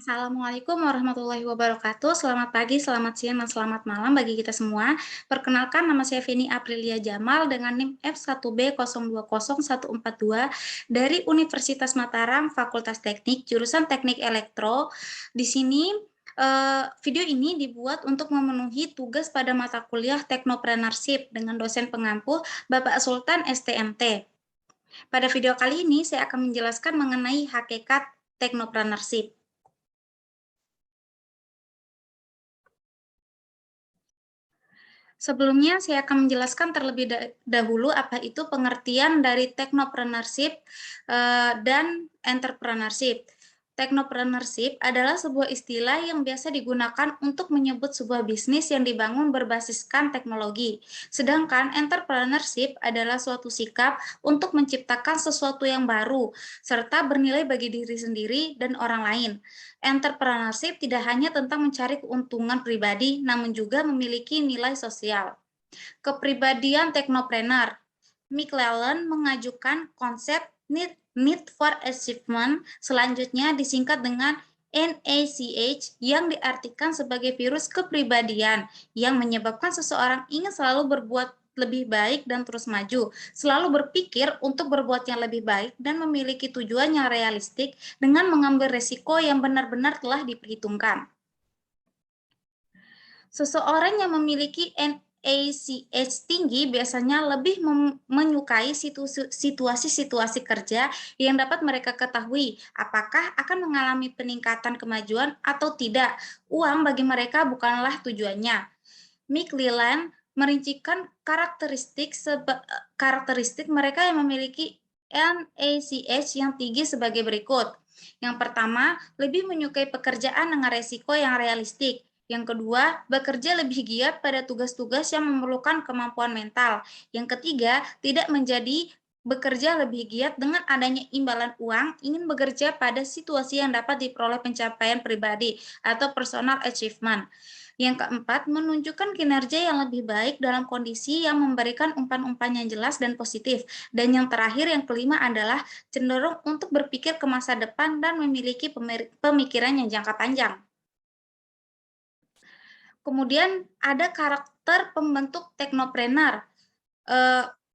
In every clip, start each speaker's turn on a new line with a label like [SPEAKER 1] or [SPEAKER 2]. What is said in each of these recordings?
[SPEAKER 1] Assalamualaikum warahmatullahi wabarakatuh. Selamat pagi, selamat siang, dan selamat malam bagi kita semua. Perkenalkan, nama saya Feni Aprilia Jamal dengan NIM F1B020142 dari Universitas Mataram, Fakultas Teknik, jurusan Teknik Elektro. Di sini video ini dibuat untuk memenuhi tugas pada mata kuliah Teknopreneurship dengan dosen pengampu Bapak Sultan STMT. Pada video kali ini saya akan menjelaskan mengenai hakikat Teknopreneurship. Sebelumnya, saya akan menjelaskan terlebih dahulu apa itu pengertian dari technopreneurship dan entrepreneurship. Technopreneurship adalah sebuah istilah yang biasa digunakan untuk menyebut sebuah bisnis yang dibangun berbasiskan teknologi. Sedangkan entrepreneurship adalah suatu sikap untuk menciptakan sesuatu yang baru, serta bernilai bagi diri sendiri dan orang lain. Entrepreneurship tidak hanya tentang mencari keuntungan pribadi, namun juga memiliki nilai sosial. Kepribadian teknopreneur. McClellan mengajukan konsep need for achievement, selanjutnya disingkat dengan NACH, yang diartikan sebagai virus kepribadian yang menyebabkan seseorang ingin selalu berbuat lebih baik dan terus maju, selalu berpikir untuk berbuat yang lebih baik dan memiliki tujuan yang realistik dengan mengambil resiko yang benar-benar telah diperhitungkan. Seseorang yang memiliki NACH tinggi biasanya lebih menyukai situasi-situasi kerja yang dapat mereka ketahui apakah akan mengalami peningkatan kemajuan atau tidak. Uang bagi mereka bukanlah tujuannya. McClellan merincikan karakteristik mereka yang memiliki NACH yang tinggi sebagai berikut. Yang pertama, lebih menyukai pekerjaan dengan resiko yang realistik. Yang kedua, bekerja lebih giat pada tugas-tugas yang memerlukan kemampuan mental. Yang ketiga, tidak menjadi bekerja lebih giat dengan adanya imbalan uang, ingin bekerja pada situasi yang dapat diperoleh pencapaian pribadi atau personal achievement. Yang keempat, menunjukkan kinerja yang lebih baik dalam kondisi yang memberikan umpan-umpan yang jelas dan positif. Dan yang terakhir, yang kelima adalah cenderung untuk berpikir ke masa depan dan memiliki pemikiran yang jangka panjang. Kemudian ada karakter pembentuk teknopreneur.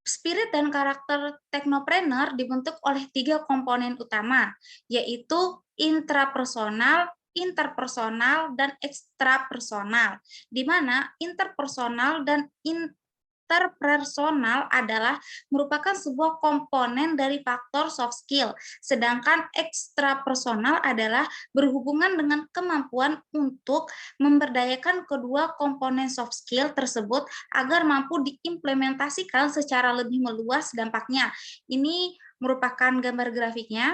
[SPEAKER 1] Spirit dan karakter teknopreneur dibentuk oleh 3 komponen utama, yaitu intrapersonal, interpersonal, dan ekstrapersonal, di mana interpersonal dan interpersonal adalah merupakan sebuah komponen dari faktor soft skill, sedangkan ekstrapersonal adalah berhubungan dengan kemampuan untuk memberdayakan kedua komponen soft skill tersebut agar mampu diimplementasikan secara lebih meluas dampaknya. Ini merupakan gambar grafiknya.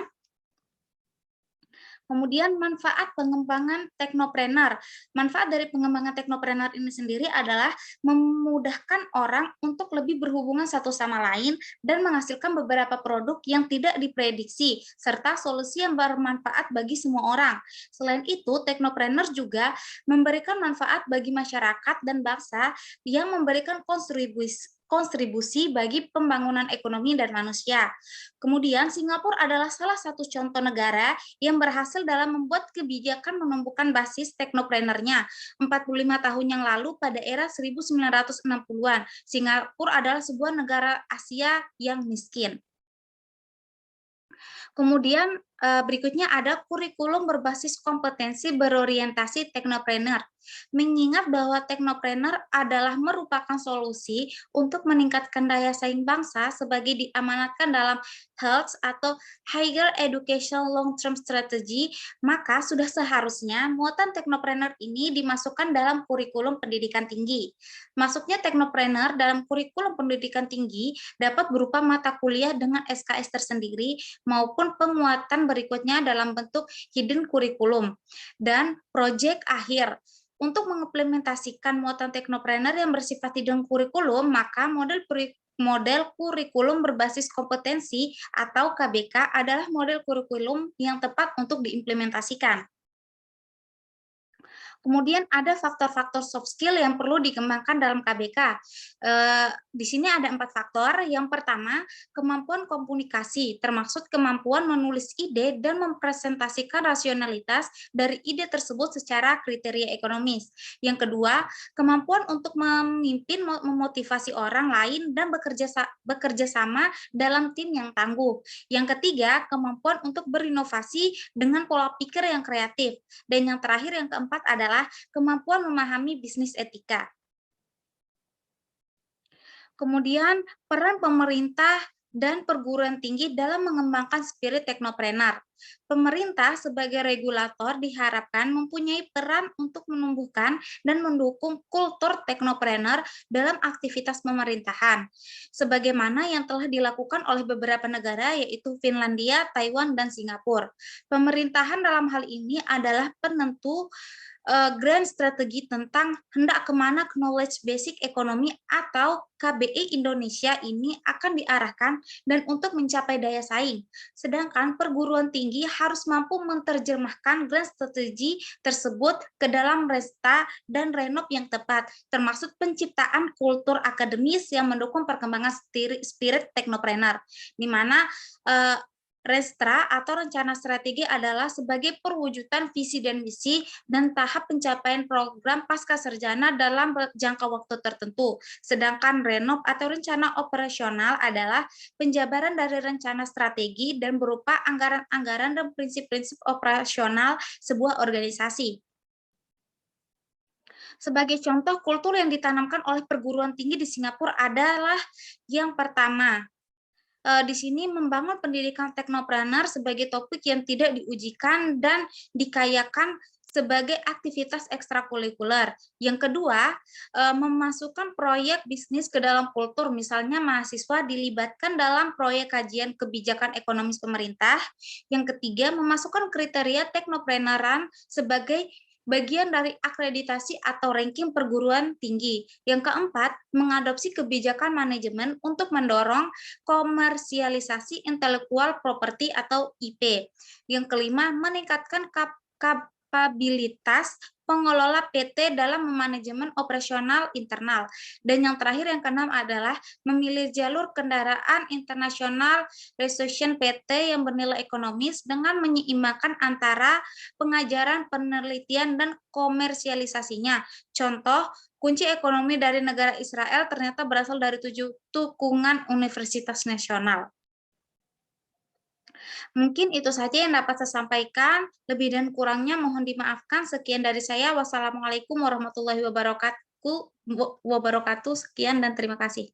[SPEAKER 1] Kemudian manfaat pengembangan teknopreneur. Manfaat dari pengembangan teknopreneur ini sendiri adalah memudahkan orang untuk lebih berhubungan satu sama lain dan menghasilkan beberapa produk yang tidak diprediksi, serta solusi yang bermanfaat bagi semua orang. Selain itu, teknopreneur juga memberikan manfaat bagi masyarakat dan bangsa yang memberikan kontribusi bagi pembangunan ekonomi dan manusia. Kemudian, Singapura adalah salah satu contoh negara yang berhasil dalam membuat kebijakan menumbuhkan basis teknoprenernya. 45 tahun yang lalu pada era 1960-an, Singapura adalah sebuah negara Asia yang miskin. Kemudian berikutnya ada kurikulum berbasis kompetensi berorientasi teknopreneur. Mengingat bahwa teknopreneur adalah merupakan solusi untuk meningkatkan daya saing bangsa sebagai diamanatkan dalam health atau higher education long-term strategy, maka sudah seharusnya muatan teknopreneur ini dimasukkan dalam kurikulum pendidikan tinggi. Masuknya teknopreneur dalam kurikulum pendidikan tinggi dapat berupa mata kuliah dengan SKS tersendiri maupun penguatan berikutnya dalam bentuk hidden kurikulum dan proyek akhir. Untuk mengimplementasikan muatan teknopreneur yang bersifat hidden kurikulum, maka model kurikulum berbasis kompetensi atau KBK adalah model kurikulum yang tepat untuk diimplementasikan. Kemudian ada faktor-faktor soft skill yang perlu dikembangkan dalam KBK. Di sini ada 4 faktor. Yang pertama, kemampuan komunikasi, termasuk kemampuan menulis ide dan mempresentasikan rasionalitas dari ide tersebut secara kriteria ekonomis. Yang kedua, kemampuan untuk memimpin, memotivasi orang lain dan bekerja sama dalam tim yang tangguh. Yang ketiga, kemampuan untuk berinovasi dengan pola pikir yang kreatif. Dan yang terakhir, yang keempat adalah kemampuan memahami bisnis etika. Kemudian, peran pemerintah dan perguruan tinggi dalam mengembangkan spirit teknopreneur. Pemerintah sebagai regulator diharapkan mempunyai peran untuk menumbuhkan dan mendukung kultur teknopreneur dalam aktivitas pemerintahan, sebagaimana yang telah dilakukan oleh beberapa negara yaitu Finlandia, Taiwan, dan Singapura. Pemerintahan dalam hal ini adalah penentu grand strategi tentang hendak kemana knowledge basic economy atau KBE Indonesia ini akan diarahkan dan untuk mencapai daya saing. Sedangkan perguruan tinggi harus mampu menerjemahkan grand strategi tersebut ke dalam resta dan renov yang tepat, termasuk penciptaan kultur akademis yang mendukung perkembangan spirit teknopreneur, di mana Restra atau rencana strategi adalah sebagai perwujudan visi dan misi dan tahap pencapaian program pasca sarjana dalam jangka waktu tertentu. Sedangkan renov atau rencana operasional adalah penjabaran dari rencana strategi dan berupa anggaran-anggaran dan prinsip-prinsip operasional sebuah organisasi. Sebagai contoh, kultur yang ditanamkan oleh perguruan tinggi di Singapura adalah yang pertama, di sini membangun pendidikan teknopreneur sebagai topik yang tidak diujikan dan dikayakan sebagai aktivitas ekstrakurikuler. Yang kedua, memasukkan proyek bisnis ke dalam kultur, misalnya mahasiswa dilibatkan dalam proyek kajian kebijakan ekonomis pemerintah. Yang ketiga, memasukkan kriteria teknopreneuran sebagai bagian dari akreditasi atau ranking perguruan tinggi. Yang keempat, mengadopsi kebijakan manajemen untuk mendorong komersialisasi intelektual properti atau IP. Yang kelima, meningkatkan kapabilitas pengelola PT dalam manajemen operasional internal. Dan yang terakhir, yang keenam adalah memilih jalur kendaraan internasional resolution PT yang bernilai ekonomis dengan menyeimbangkan antara pengajaran, penelitian, dan komersialisasinya. Contoh, kunci ekonomi dari negara Israel ternyata berasal dari 7 tukungan universitas nasional. Mungkin itu saja yang dapat saya sampaikan. Lebih dan kurangnya mohon dimaafkan. Sekian dari saya. Wassalamualaikum warahmatullahi wabarakatuh. Sekian dan terima kasih.